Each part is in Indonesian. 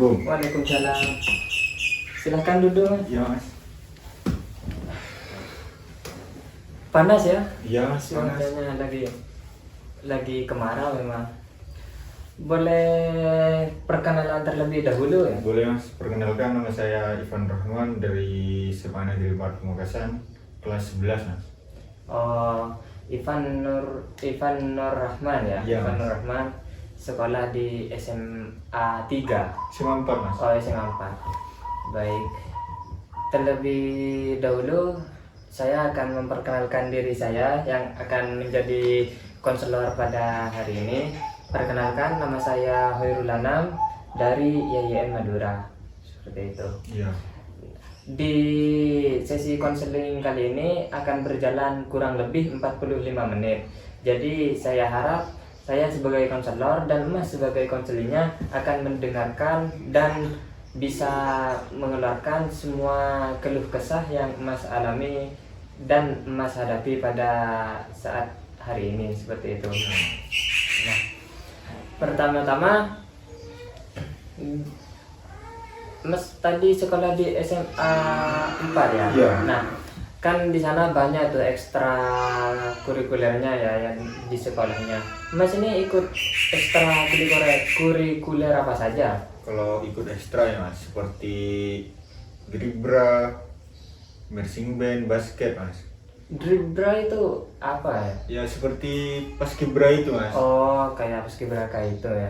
Assalamualaikum. Waalaikumsalam. Silahkan duduk, Mas. Iya mas. Panas ya? Iya mas. Panas. Cuacanya lagi kemarau memang. Boleh perkenalan terlebih dahulu ya? Boleh mas. Perkenalkan, nama saya Ivan Rahman dari SMA Negeri 4 Pamekasan, kelas 11 mas. Oh, Ivan Nur Rahman ya? Iya, Ivan Mas. Nur Rahman sekolah di SMA 3. SMA 4 mas. Oh, SMA 4. Baik. Terlebih dahulu saya akan memperkenalkan diri saya yang akan menjadi konselor pada hari ini. Perkenalkan, nama saya Hoirul Anam dari YIN Madura. Seperti itu. Iya. Di sesi konseling kali ini akan berjalan kurang lebih 45 menit. Jadi saya harap saya sebagai konselor dan Mas sebagai konselingnya akan mendengarkan dan bisa mengeluarkan semua keluh kesah yang Mas alami dan Mas hadapi pada saat hari ini, seperti itu. Nah, pertama-tama Mas tadi sekolah di SMA 4 ya? Iya. Nah, kan di sana banyak tuh ekstra kurikulernya ya yang di sekolahnya. Mas ini ikut ekstra kurikuler apa saja? Kalau ikut ekstra ya mas, seperti dribra, marching band, basket mas. Dribra itu apa ya? Ya seperti paskibra itu mas. Oh, kayak paskibraka itu ya.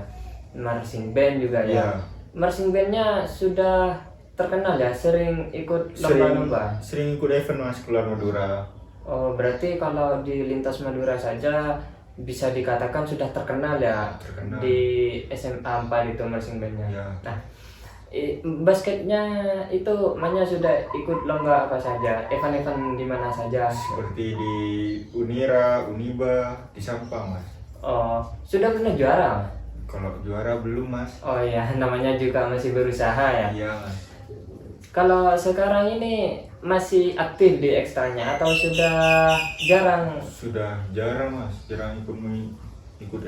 Marching band juga ya. Iya. Marching bandnya sudah terkenal ya, sering ikut lomba-lomba. Sering ikut event mas, keluar Madura. Oh, berarti kalau di lintas Madura saja bisa dikatakan sudah terkenal ya. Terkenal. Di SMA 4 itu marching bandnya. Ya. Nah, basketnya itu Manya sudah ikut lomba apa saja, event-event di mana saja? Seperti di Unira, Uniba, di Sampang mas. Oh, sudah pernah juara? Kalau juara belum mas. Oh iya, namanya juga masih berusaha ya. Iya mas. Kalau sekarang ini masih aktif di ekstranya atau sudah jarang? Sudah jarang mas, jarang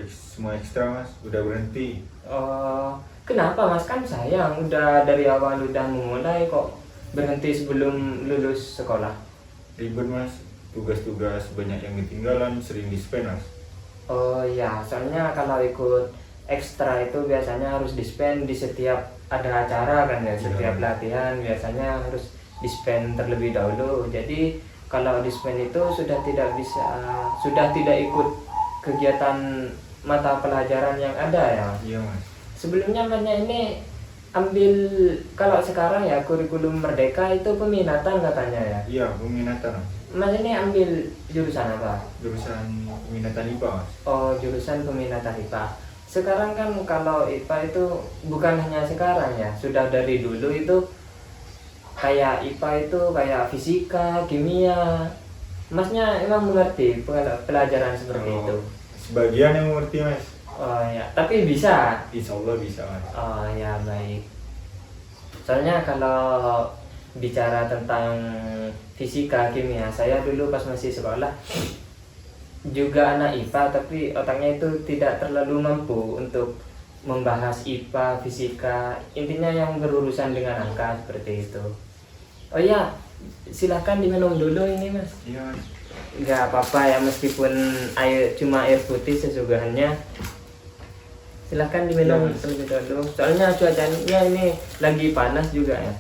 semua ekstra mas, udah berhenti. Oh, kenapa Mas? Kan sayang, udah dari awal udah memulai kok berhenti sebelum lulus sekolah. Ribet mas, tugas-tugas banyak yang ketinggalan, sering dispen mas. Oh iya, soalnya kalau ikut ekstra itu biasanya harus dispen di setiap ada acara kan ya, setiap latihan biasanya harus dispen terlebih dahulu. Jadi kalau dispen itu sudah tidak ikut kegiatan mata pelajaran yang ada ya. Iya mas. Sebelumnya Manya ini ambil, kalau sekarang ya kurikulum Merdeka itu peminatan katanya ya. Iya, peminatan mas. Mas ini ambil jurusan apa? Jurusan peminatan IPA mas. Oh, jurusan peminatan IPA. Sekarang kan kalau IPA itu bukan hanya sekarang ya, sudah dari dulu itu kayak IPA itu kayak fisika, kimia. Masnya emang mengerti pelajaran seperti itu? Sebagian yang mengerti mas. Oh ya, tapi bisa. Insya Allah bisa mas. Oh ya, baik. Soalnya kalau bicara tentang fisika, kimia, saya dulu pas masih sekolah juga anak IPA, tapi otaknya itu tidak terlalu mampu untuk membahas IPA, fisika, intinya yang berurusan dengan angka seperti itu. Oh ya, silahkan diminum dulu ini mas. Iya mas. Nggak apa-apa ya, meskipun cuma air putih sesuguhannya. Silahkan diminum Ya, terlebih dahulu. Soalnya cuacanya ini lagi panas juga ya.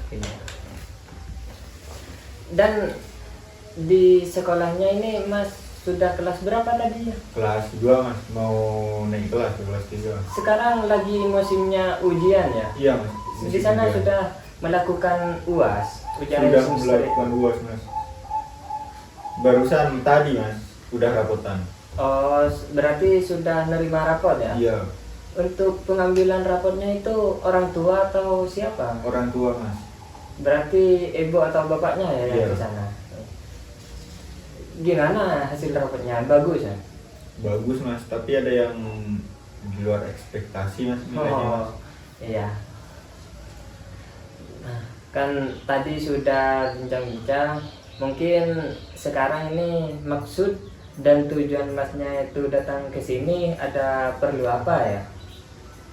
Ini. Dan di sekolahnya ini Mas sudah kelas berapa tadi ya? Kelas 2 mas, mau naik kelas ke kelas 3. Sekarang lagi musimnya ujian ya? Iya mas. Di sana sudah melakukan UAS, ujian sudah semester. melakukan UAS mas. Barusan tadi mas, udah rapotan. Oh, berarti sudah nerima rapot ya? Iya, Untuk pengambilan rapotnya itu orang tua atau siapa? orang tua mas. Berarti ibu atau bapaknya ya yang Iya. di sana. Gimana hasil rapotnya? Bagus ya? Bagus mas, tapi ada yang di luar ekspektasi mas nilainya mas. Oh, iya. Nah, kan tadi sudah bincang-bincang Mungkin sekarang ini maksud dan tujuan masnya itu datang ke sini ada perlu apa ya?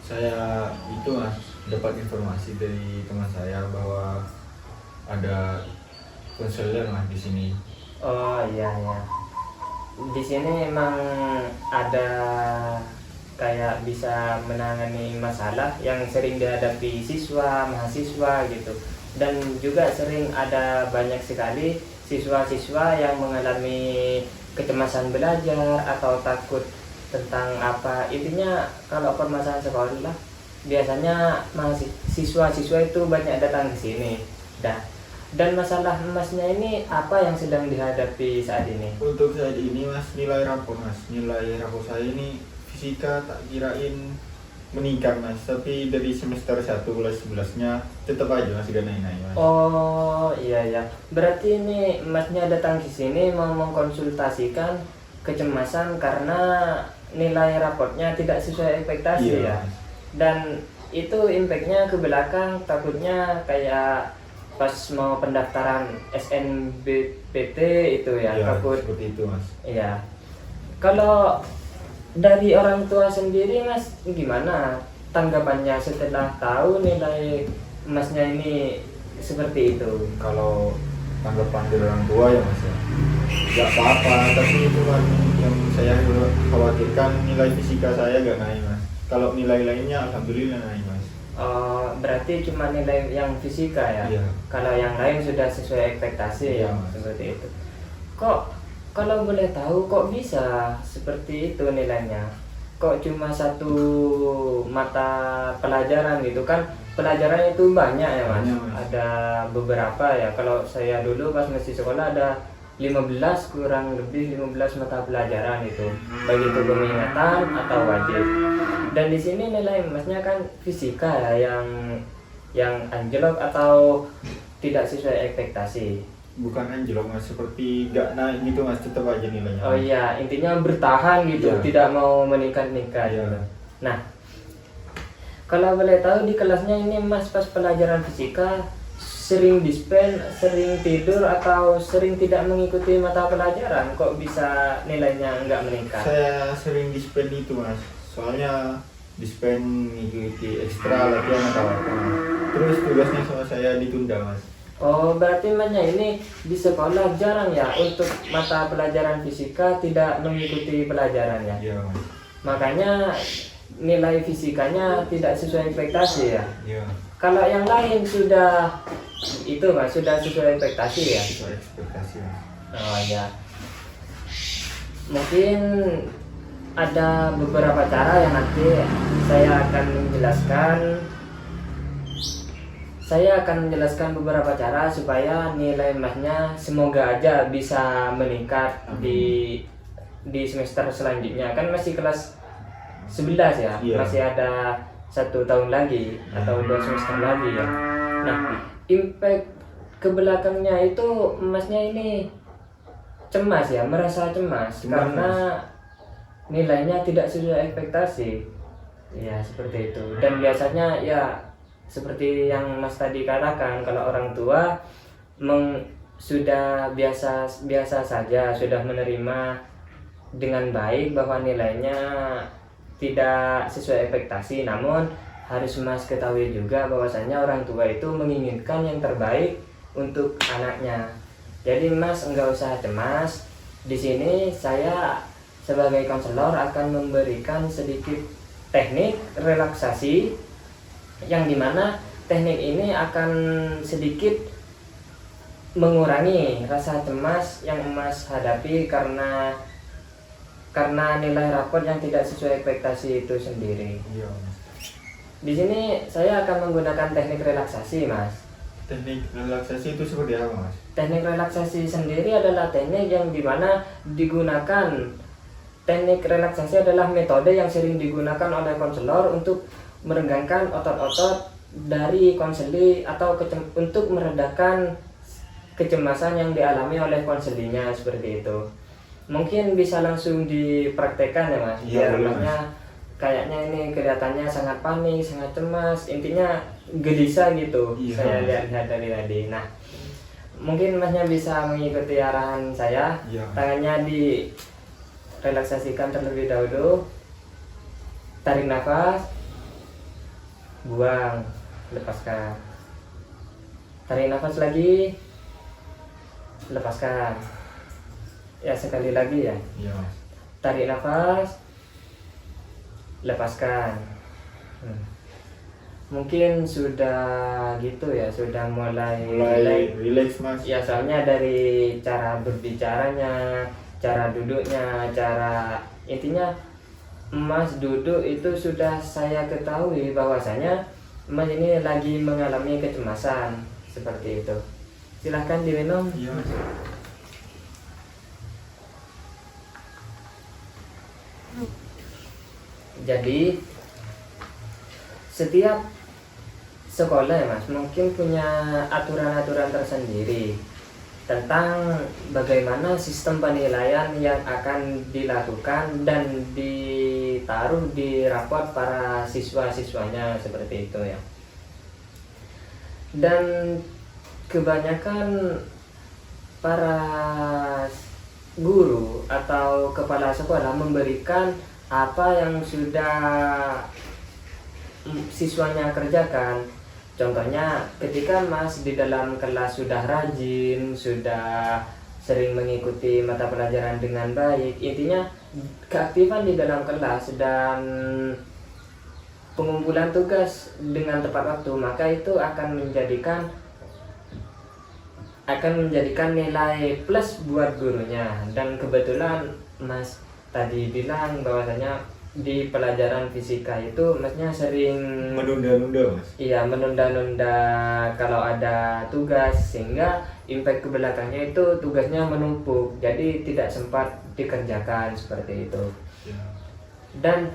Saya itu mas dapat informasi dari teman saya bahwa ada konselor mas di sini. Oh iya ya. Di sini emang ada kayak bisa menangani masalah yang sering dihadapi siswa, mahasiswa gitu. Dan juga sering ada banyak sekali siswa-siswa yang mengalami kecemasan belajar atau takut tentang apa. Intinya kalau permasalahan sekolah biasanya siswa-siswa itu banyak datang ke sini. Dan masalah masnya ini apa yang sedang dihadapi saat ini? Untuk saat ini mas, nilai rapor saya ini fisika tak kirain meningkat mas, tapi dari semester 1 kelas 11-nya tetap aja masih gak naik-naik mas. Oh iya ya, berarti ini masnya datang ke sini mau mengkonsultasikan kecemasan karena nilai raportnya tidak sesuai ekspektasi ya. Mas. Dan itu impactnya ke belakang, takutnya kayak pas mau pendaftaran SNBPT itu ya, takut seperti itu mas. iya. Kalau dari orang tua sendiri mas gimana tanggapannya setelah tahu nilai masnya ini seperti itu? Kalau tanggapan dari orang tua ya mas ya, gak apa-apa, tapi itu kan yang saya khawatirkan nilai fisika saya gak naik mas. Kalau nilai lainnya alhamdulillah naik mas. Berarti cuma nilai yang fisika ya? Iya. Kalau yang lain sudah sesuai ekspektasi Iya, ya, Mas. seperti itu. Kok kalau boleh tahu kok bisa seperti itu nilainya? Kok cuma satu mata pelajaran gitu kan? Pelajaran itu banyak ya mas? Banyak, Mas. Ada beberapa ya. Kalau saya dulu pas masih sekolah ada 15 kurang lebih 15 mata pelajaran itu, baik itu peminatan atau wajib. Dan di sini nilai masnya kan fisika ya, yang anjlok atau tidak sesuai ekspektasi. Bukan anjlok mas, seperti gak naik gitu mas, tetap aja nilainya. Oh iya, intinya bertahan gitu, Iya. tidak mau meningkat-ningkat. Iya. Gitu. Nah, kalau boleh tahu di kelasnya ini mas pas pelajaran fisika sering dispen, sering tidur atau sering tidak mengikuti mata pelajaran, kok bisa nilainya nggak meningkat? Saya sering dispen itu mas, soalnya dispen mengikuti ekstra latihan atau apa. Terus tugasnya sama saya ditunda mas. Oh, berarti masnya ini di sekolah jarang ya untuk mata pelajaran fisika tidak mengikuti pelajarannya. Iya mas. Makanya nilai fisikanya tidak sesuai ekspektasi ya. Iya. Kalau yang lain sudah itu mas, sudah sesuai ekspektasi ya. Sesuai ekspektasi mas. Oh ya. Mungkin ada beberapa cara yang nanti saya akan menjelaskan. Saya akan menjelaskan beberapa cara supaya nilai masnya semoga aja bisa meningkat di semester selanjutnya. Kan masih kelas 11 ya, Iya. masih ada 1 tahun lagi atau 2 semester lagi ya. Nah, impact ke belakangnya itu masnya ini cemas ya, merasa cemas karena nilainya tidak sesuai ekspektasi. Ya, seperti itu. Dan biasanya ya seperti yang Mas tadi katakan, kalau orang tua sudah biasa saja, sudah menerima dengan baik bahwa nilainya tidak sesuai ekspektasi, namun harus Mas ketahui juga bahwasanya orang tua itu menginginkan yang terbaik untuk anaknya. Jadi Mas enggak usah cemas. Di sini saya sebagai konselor akan memberikan sedikit teknik relaksasi yang dimana teknik ini akan sedikit mengurangi rasa cemas yang Mas hadapi karena nilai rapor yang tidak sesuai ekspektasi itu sendiri. Iya mas. Di sini saya akan menggunakan teknik relaksasi, Mas. Teknik relaksasi itu seperti apa mas? Teknik relaksasi sendiri adalah teknik yang dimana digunakan. Teknik relaksasi adalah metode yang sering digunakan oleh konselor untuk merenggangkan otot-otot dari konseli atau untuk meredakan kecemasan yang dialami oleh konselinya, seperti itu. Mungkin bisa langsung dipraktekkan ya mas. Iya, Biar boleh, masnya kayaknya ini kelihatannya sangat panik, sangat cemas, intinya gelisah gitu. Iya, Saya Mas. lihat dari tadi. Nah, Mungkin masnya bisa mengikuti arahan saya. Iya. Tangannya di relaksasikan terlebih dahulu. Tarik nafas, buang, lepaskan. Tarik nafas lagi, lepaskan. Ya, sekali lagi ya. Iya mas. Tarik nafas, lepaskan. Mungkin sudah gitu ya, sudah mulai Relax mas. ya, soalnya dari cara berbicaranya, cara duduknya, cara intinya Mas duduk itu sudah saya ketahui bahwasanya Mas ini lagi mengalami kecemasan seperti itu. Silahkan diminum. Iya mas. Jadi setiap sekolah ya Mas mungkin punya aturan-aturan tersendiri tentang bagaimana sistem penilaian yang akan dilakukan dan ditaruh di raport para siswa-siswanya seperti itu ya. Dan kebanyakan para guru atau kepala sekolah memberikan apa yang sudah siswanya kerjakan. Contohnya ketika Mas di dalam kelas sudah rajin, sudah sering mengikuti mata pelajaran dengan baik, intinya keaktifan di dalam kelas dan pengumpulan tugas dengan tepat waktu, maka itu akan menjadikan nilai plus buat gurunya. Dan kebetulan Mas tadi bilang bahwasanya di pelajaran fisika itu Masnya sering Menunda-nunda mas. iya, menunda-nunda kalau ada tugas, sehingga impact ke belakangnya itu tugasnya menumpuk, jadi tidak sempat dikerjakan seperti itu. Iya. Dan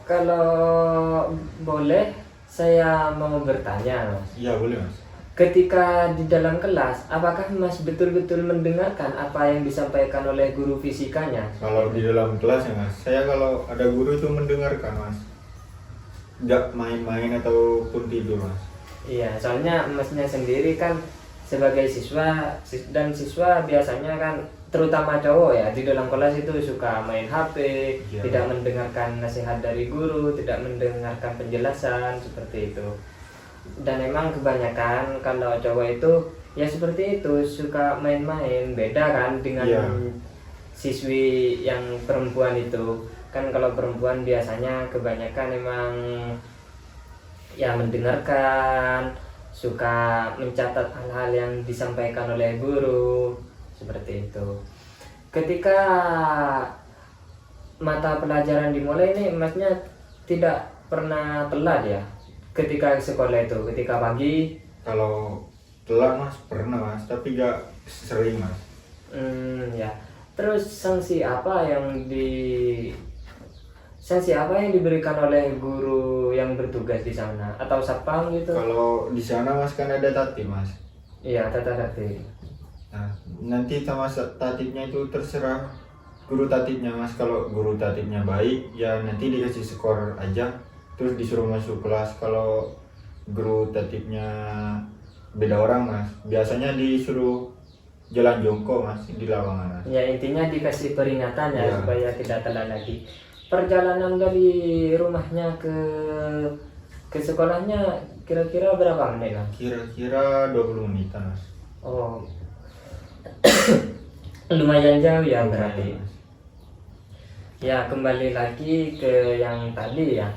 kalau boleh saya mau bertanya Mas, Iya boleh mas. ketika di dalam kelas, apakah Mas betul-betul mendengarkan apa yang disampaikan oleh guru fisikanya? Kalau di dalam kelas ya mas, saya kalau ada guru itu mendengarkan mas, nggak main-main ataupun tidur mas. Iya, soalnya Masnya sendiri kan sebagai siswa dan siswa biasanya kan terutama cowok ya di dalam kelas itu suka main HP, Iya. tidak mendengarkan nasihat dari guru, tidak mendengarkan penjelasan seperti itu. Dan emang kebanyakan kalau cowok itu ya seperti itu, suka main-main. Beda kan dengan Iya. siswi yang perempuan itu. Kan kalau perempuan biasanya kebanyakan emang ya mendengarkan, suka mencatat hal-hal yang disampaikan oleh guru seperti itu. Ketika mata pelajaran dimulai ini Masnya tidak pernah telat ya ketika sekolah itu, ketika pagi? Kalau telat mas pernah mas, tapi nggak sering mas. Ya. Terus sanksi apa yang diberikan oleh guru yang bertugas di sana atau satpam gitu? Kalau di sana mas kan ada tatip mas. Iya, tata tertib. Nah, nanti sama tatipnya itu terserah guru tatipnya mas. Kalau guru tatipnya baik ya nanti dikasih skor aja, terus disuruh masuk kelas. Kalau guru tatipnya beda orang mas, biasanya disuruh jalan jongkok mas di lapangan mas. Ya, intinya dikasih peringatan ya, Iya. supaya tidak telat lagi. Perjalanan dari rumahnya ke sekolahnya kira-kira berapa menit Mas? Kira-kira 20 menitan mas. Oh, lumayan jauh ya berarti. Lumayan, Mas. Ya, kembali lagi ke yang tadi ya.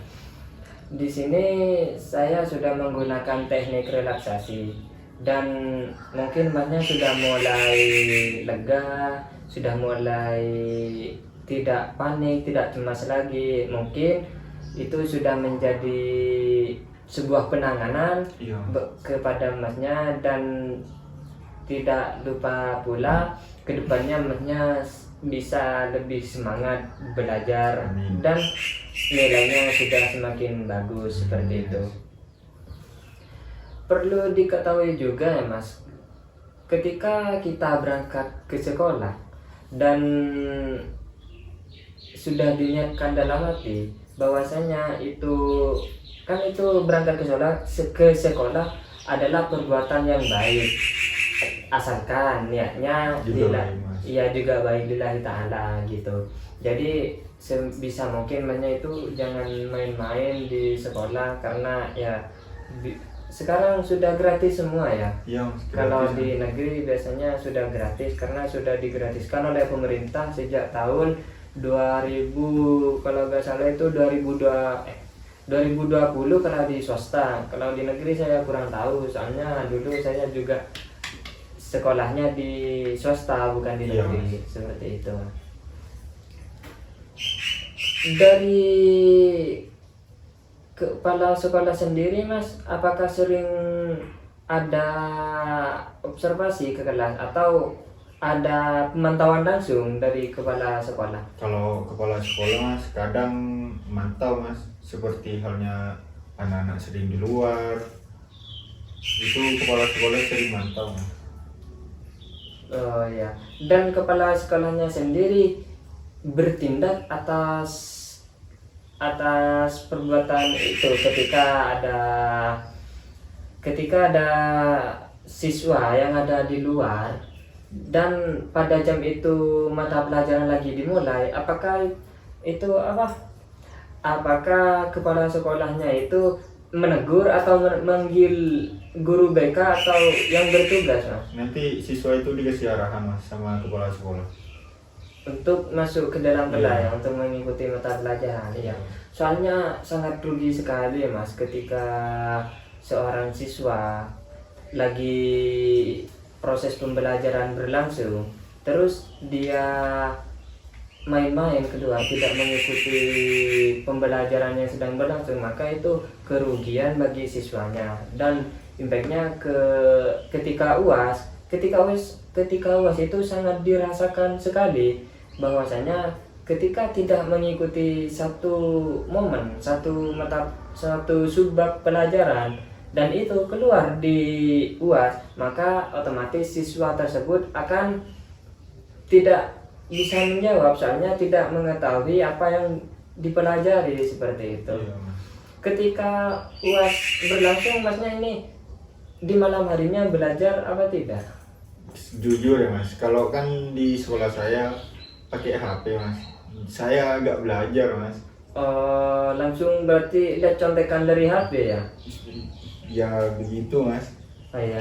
Di sini saya sudah menggunakan teknik relaksasi dan mungkin Masnya sudah mulai lega, sudah mulai tidak panik, tidak cemas lagi. Mungkin itu sudah menjadi sebuah penanganan Iya. kepada Masnya, dan tidak lupa pula kedepannya Masnya bisa lebih semangat belajar. Amin. Dan nilainya sudah semakin bagus seperti itu. Perlu diketahui juga ya Mas, ketika kita berangkat ke sekolah dan sudah diniatkan dalam hati bahwasanya itu berangkat ke sekolah adalah perbuatan yang baik, asalkan niatnya Juga baik, Mas. iya juga baik lillahi ta'ala gitu. Jadi sebisa mungkin Masnya itu jangan main-main di sekolah, karena ya sekarang sudah gratis semua ya. Iya, Mas, Kalau gratis, di Mas. negeri biasanya sudah gratis karena sudah digratiskan oleh pemerintah sejak tahun 2000, kalau nggak salah itu 2020 kalau di swasta. Kalau di negeri saya kurang tahu, soalnya dulu saya juga sekolahnya di swasta bukan di Iya, negeri. Seperti itu. Dari kepala sekolah sendiri Mas, apakah sering ada observasi ke kelas atau ada pemantauan langsung dari kepala sekolah? Kalau kepala sekolah, Mas, kadang mantau, Mas, seperti halnya anak-anak sering di luar, itu kepala sekolah sering mantau, Mas. Oh ya. Dan kepala sekolahnya sendiri bertindak atas perbuatan itu ketika ada siswa yang ada di luar dan pada jam itu mata pelajaran lagi dimulai, apakah kepala sekolahnya itu menegur atau manggil guru BK atau yang bertugas, Mas, Nanti siswa itu dikasih arahan, Mas, sama kepala sekolah. untuk masuk ke dalam kelas Iya. ya, untuk mengikuti mata pelajaran ya. Soalnya sangat rugi sekali Mas ketika seorang siswa lagi proses pembelajaran berlangsung terus dia main-main keluar, tidak mengikuti pembelajaran yang sedang berlangsung, maka itu kerugian bagi siswanya dan impactnya ketika UAS itu sangat dirasakan sekali, bahwasanya ketika tidak mengikuti satu momen, satu subbab pelajaran dan itu keluar di UAS, maka otomatis siswa tersebut akan tidak bisa menjawab, soalnya tidak mengetahui apa yang dipelajari, seperti itu. Iya, Mas. Ketika UAS berlangsung Masnya ini di malam harinya belajar apa tidak? Jujur ya, Mas, kalau kan di sekolah saya pakai HP, Mas, saya agak belajar, Mas. Langsung berarti lihat contekan dari HP ya? Ya begitu, Mas. Oh ya,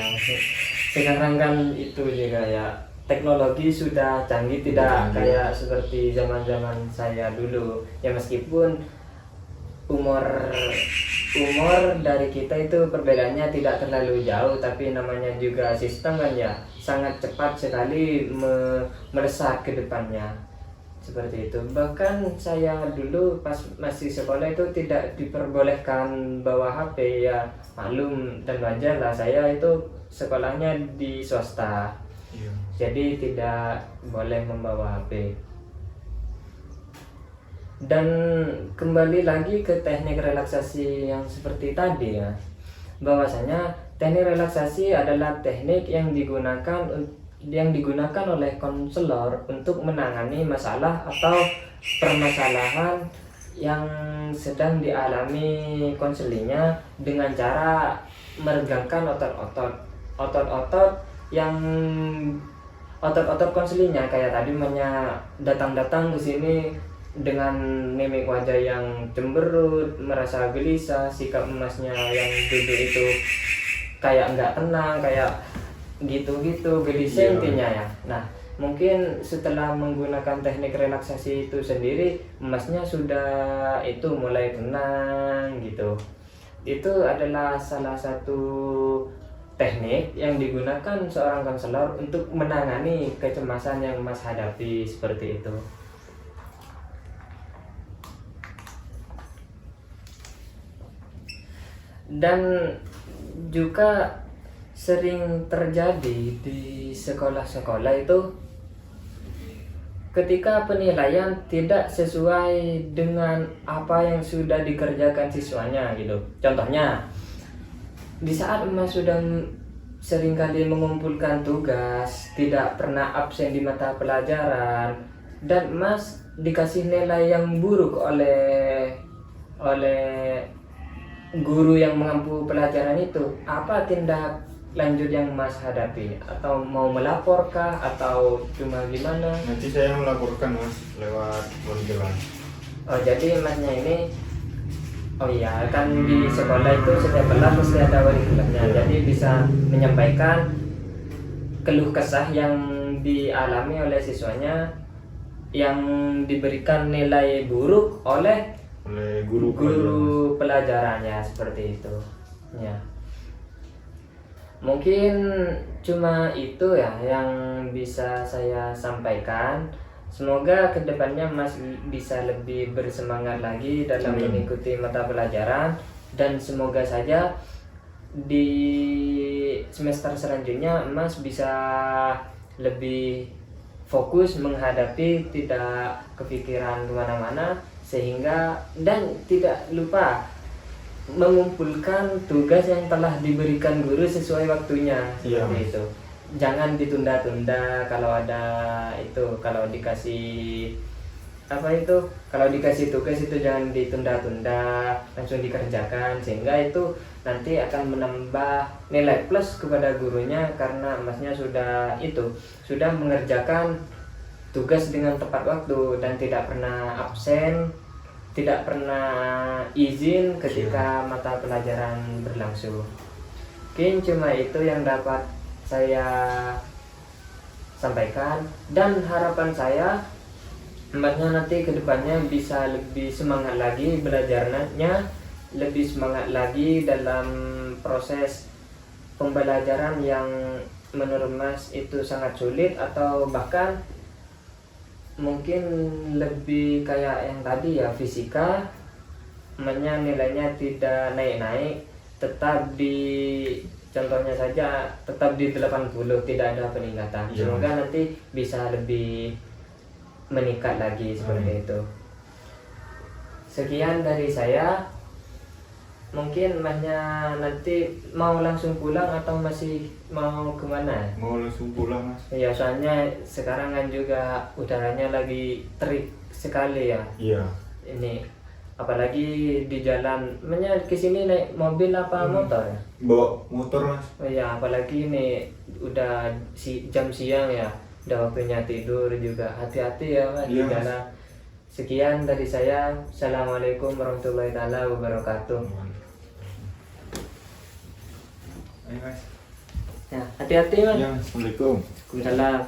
sekarang kan itu juga ya, teknologi sudah canggih, tidak Canggih. kayak seperti zaman-zaman saya dulu ya. Meskipun umur dari kita itu perbedaannya tidak terlalu jauh, tapi namanya juga sistem kan ya, sangat cepat sekali melesat ke depannya, seperti itu. Bahkan saya dulu pas masih sekolah itu tidak diperbolehkan bawa HP ya, maklum dan wajar lah, saya itu sekolahnya di swasta, Iya. jadi tidak boleh membawa HP. Dan kembali lagi ke teknik relaksasi yang seperti tadi ya, bahwasanya teknik relaksasi adalah teknik yang digunakan oleh konselor untuk menangani masalah atau permasalahan yang sedang dialami konselingnya dengan cara meregangkan otot-otot konselingnya, kayak tadi datang ke sini dengan mimik wajah yang cemberut, merasa gelisah, sikap emasnya yang duduk itu kayak nggak tenang, kayak gitu-gitu, gelisah Iya. intinya ya. Nah, mungkin setelah menggunakan teknik relaksasi itu sendiri, emasnya sudah itu mulai tenang gitu. Itu adalah salah satu teknik yang digunakan seorang konselor untuk menangani kecemasan yang Mas hadapi, seperti itu. Dan juga sering terjadi di sekolah-sekolah itu ketika penilaian tidak sesuai dengan apa yang sudah dikerjakan siswanya gitu. Contohnya, di saat Mas sudah seringkali mengumpulkan tugas, tidak pernah absen di mata pelajaran, dan Mas dikasih nilai yang buruk oleh guru yang mengampu pelajaran itu, apa tindak lanjut yang Mas hadapi? Atau mau melapor kah? Atau cuma gimana? Nanti saya melaporkan mas lewat Bonjelan. Oh jadi Masnya ini, oh iya kan di sekolah itu setiap kelas pasti ada wali kelasnya. Iya. Jadi bisa menyampaikan keluh kesah yang dialami oleh siswanya yang diberikan nilai buruk oleh Guru guru pelajarannya, seperti itu ya. Mungkin cuma itu ya yang bisa saya sampaikan. Semoga kedepannya Mas bisa lebih bersemangat lagi dalam Amin. mengikuti mata pelajaran, dan semoga saja di semester selanjutnya Mas bisa lebih fokus menghadapi, tidak kepikiran kemana-mana, sehingga dan tidak lupa mengumpulkan tugas yang telah diberikan guru sesuai waktunya, Iya, seperti Mas. itu. Jangan ditunda-tunda. Kalau ada itu, kalau dikasih apa itu, kalau dikasih tugas itu jangan ditunda-tunda, langsung dikerjakan, sehingga itu nanti akan menambah nilai plus kepada gurunya, karena Masnya sudah mengerjakan tugas dengan tepat waktu dan tidak pernah absen, tidak pernah izin ketika mata pelajaran berlangsung. Mungkin cuma itu yang dapat saya sampaikan, dan harapan saya Mbaknya nanti kedepannya bisa lebih semangat lagi belajarnya, lebih semangat lagi dalam proses pembelajaran yang menurut Mas itu sangat sulit, atau bahkan mungkin lebih kayak yang tadi ya, fisika Mbaknya nilainya tidak naik-naik, tetap di, contohnya saja tetap di 80, tidak ada peningkatan. Iya. Semoga nanti bisa lebih meningkat lagi, seperti itu. Sekian dari saya. Mungkin Masnya nanti mau langsung pulang atau masih mau kemana? Mau langsung pulang mas? Ya soalnya sekarang kan juga udaranya lagi terik sekali ya. Iya. Ini apalagi di jalan, Masnya kesini naik mobil apa motor ya? Bawa motor mas. Oh ya, apalagi ini udah jam siang ya, udah waktunya tidur juga. Hati-hati ya Mas di Iya, Mas. jalan. Sekian dari saya. Assalamualaikum warahmatullahi wabarakatuh. Ayo mas. Ya, hati-hati Mas. Ya, assalamualaikum. Waalaikumsalam.